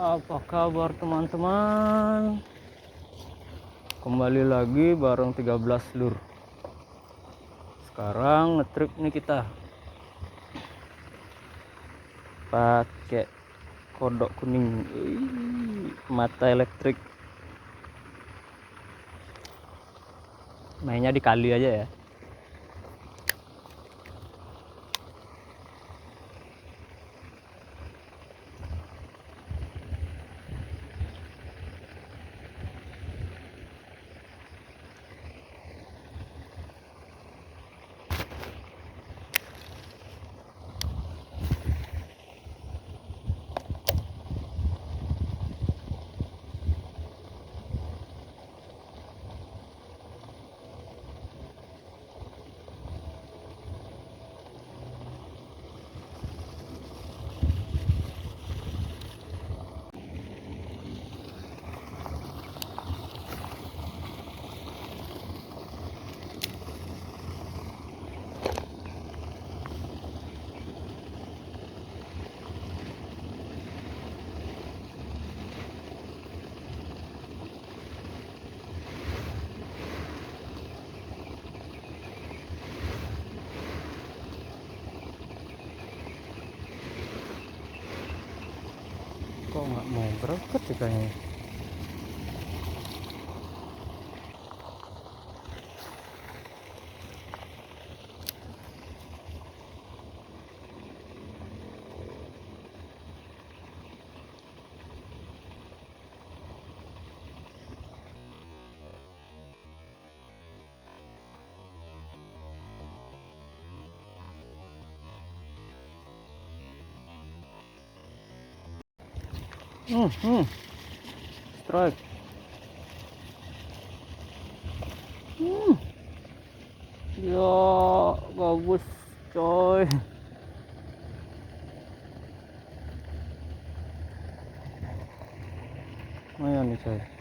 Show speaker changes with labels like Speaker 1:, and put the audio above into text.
Speaker 1: Apa kabar teman-teman? Kembali lagi bareng 13 lur. Sekarang ngetrip nih kita pakai kodok kuning. Mata elektrik. Mainnya di kali aja ya. Kok nggak mau berangkat ya kayaknya. Strike. Ya bagus coy. Lumayan nih coy.